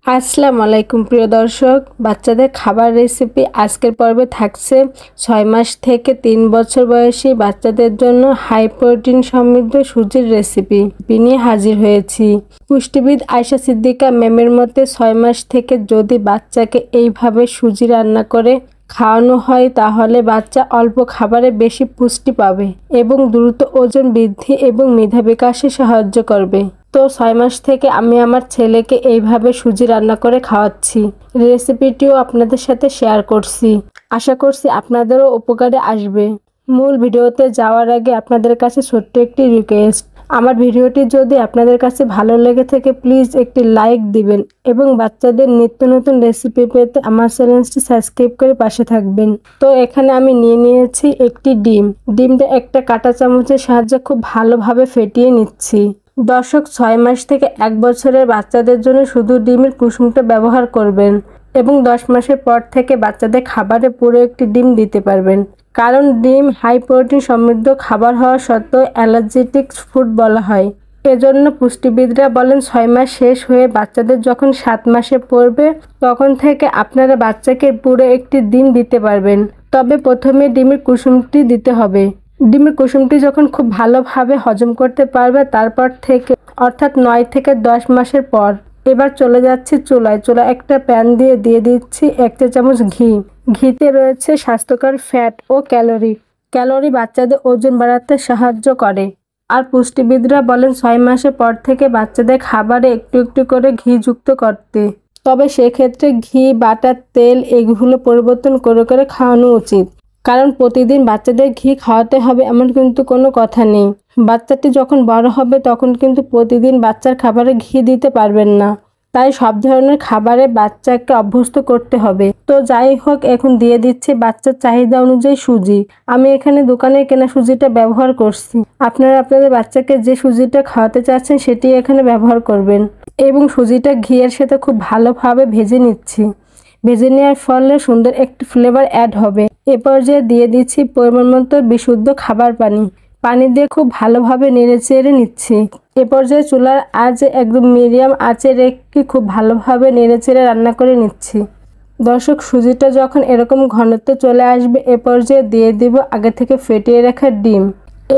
আসসালামু আলাইকুম প্রিয় দর্শক, বাচ্চাদের খাবার রেসিপি আজকের পর্বে থাকছে 6 মাস থেকে 3 বছর বয়সী বাচ্চাদের জন্য হাই প্রোটিন সমৃদ্ধ সুজির রেসিপি নিয়ে হাজির হয়েছি। পুষ্টিবিদ আয়েশা সিদ্দিকা ম্যামের মতে 6 মাস থেকে যদি বাচ্চাকে এইভাবে সুজি রান্না করে খাওয়ানো হয় তাহলে বাচ্চা অল্প খাবারে বেশি পুষ্টি পাবে এবং দ্রুত ওজন বৃদ্ধি এবং মেধা বিকাশে সাহায্য করবে। তো 6 মাস থেকে আমি আমার ছেলেকে এইভাবে সুজি রান্না করে খাওয়াচ্ছি। রেসিপিটিও আপনাদের সাথে শেয়ার করছি। আশা করছি আপনাদেরও উপকারে আসবে। মূল ভিডিওতে যাওয়ার আগে আপনাদের কাছে ছোট্ট একটি রিকোয়েস্ট, আমার ভিডিওটি যদি আপনাদের কাছে ভালো লেগে থাকে প্লিজ একটি লাইক দিবেন এবং বাচ্চাদের নিত্য নতুন রেসিপি পেতে আমার চ্যানেলটি সাবস্ক্রাইব করে পাশে থাকবেন। তো এখানে আমি নিয়েছি একটি ডিমটা একটা কাঁটা চামচের সাহায্যে খুব ভালোভাবে ফেটিয়ে নিচ্ছি। দর্শক, 6 মাস থেকে 1 বছরের বাচ্চাদের জন্য শুধু ডিমের কুসুমটা ব্যবহার করবেন এবং 10 মাসের পর থেকে বাচ্চাদের খাবারে পুরো একটি ডিম দিতে পারবেন, কারণ ডিম হাই প্রোটিন সমৃদ্ধ খাবার হওয়া সত্ত্বেও অ্যালার্জেটিক ফুড বলা হয়। এজন্য পুষ্টিবিদরা বলেন 6 মাস শেষ হয়ে বাচ্চাদের যখন 7 মাসে পড়বে তখন থেকে আপনারা বাচ্চাকে পুরো একটি ডিম দিতে পারবেন। তবে প্রথমে ডিমের কুসুমটি দিতে হবে। ডিমের কুসুমটি যখন খুব ভালোভাবে হজম করতে পারবে তারপর থেকে অর্থাৎ 9 থেকে 10 মাসের পর এবার চলে যাচ্ছি চুলায় একটা প্যান দিয়ে দিচ্ছি 1 চা চামচ ঘিতে রয়েছে স্বাস্থ্যকর ফ্যাট ও ক্যালোরি বাচ্চাদের ওজন বাড়াতে সাহায্য করে। আর পুষ্টিবিদরা বলেন 6 মাসের পর থেকে বাচ্চাদের খাবারে একটু একটু করে ঘি যুক্ত করতে। তবে সেক্ষেত্রে ঘি, বাটার, তেল এগুলো পরিবর্তন করে খাওয়ানো উচিত, কারণ প্রতিদিন বাচ্চাদের ঘি খাওয়াতে হবে এমন কিন্তু কোনো কথা নেই। বাচ্চাটি যখন বড় হবে তখন কিন্তু প্রতিদিন বাচ্চার খাবারে ঘি দিতে পারবেন না, তাই সব ধরনের খাবারে বাচ্চাকে অভ্যস্ত করতে হবে। তো যাই হোক, এখন দিয়ে দিচ্ছি বাচ্চার চাহিদা অনুযায়ী সুজি। আমি এখানে দোকানে কেনা সুজিটা ব্যবহার করছি। আপনারা আপনাদের বাচ্চাকে যে সুজিটা খাওয়াতে চাচ্ছেন সেটি এখানে ব্যবহার করবেন এবং সুজিটা ঘিয়ের সাথে খুব ভালোভাবে ভেজে নিচ্ছি। ভেজে নেওয়ার ফলে সুন্দর একটি ফ্লেভার অ্যাড হবে। এ পর্যায়ে দিয়ে দিচ্ছি পরিমাণ মতো বিশুদ্ধ খাবার পানি দিয়ে খুব ভালোভাবে নেড়েচেড়ে নিচ্ছি। এ পর্যায়ে চুলার আঁচে একদম মিডিয়াম আঁচে রেখে খুব ভালোভাবে নেড়েচেড়ে রান্না করে নিচ্ছি। দর্শক, সুজিটা যখন এরকম ঘনত্ব চলে আসবে এ পর্যায়ে দিয়ে দিব আগে থেকে ফেটিয়ে রাখা ডিম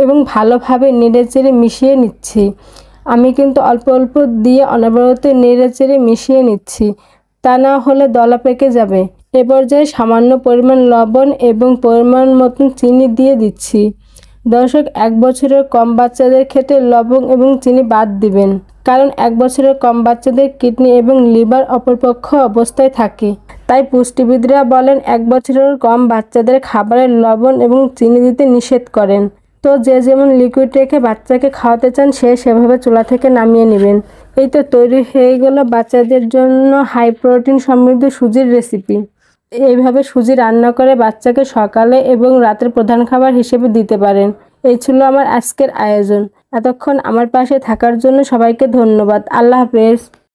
এবং ভালোভাবে নেড়েচেড়ে মিশিয়ে নিচ্ছি। আমি কিন্তু অল্প অল্প দিয়ে অনবরত নেড়েচেড়ে মিশিয়ে নিচ্ছি, তা না হলে দলা পেকে যাবে। এ পর্যায়ে সামান্য পরিমাণ লবণ এবং পরিমাণ মতন চিনি দিয়ে দিচ্ছি। দর্শক, 1 বছরের কম বাচ্চাদের ক্ষেত্রে লবণ এবং চিনি বাদ দিবেন, কারণ 1 বছরের কম বাচ্চাদের কিডনি এবং লিভার অপরিপক্ক অবস্থায় থাকে। তাই পুষ্টিবিদরা বলেন 1 বছরের কম বাচ্চাদের খাবারে লবণ এবং চিনি দিতে নিষেধ করেন। তো যে যেমন লিকুইড রেখে বাচ্চাকে খাওয়াতে চান সে সেভাবে চুলা থেকে নামিয়ে নেবেন। এই তো তৈরি হয়ে গেল বাচ্চাদের জন্য হাই প্রোটিন সমৃদ্ধ সুজির রেসিপি। এইভাবে সুজি রান্না করে বাচ্চাকে সকালে এবং রাতের প্রধান খাবার হিসেবে দিতে পারেন। এই ছিল আমার আজকের আয়োজন। এতক্ষণ আমার পাশে থাকার জন্য সবাইকে ধন্যবাদ। আল্লাহ হাফেজ।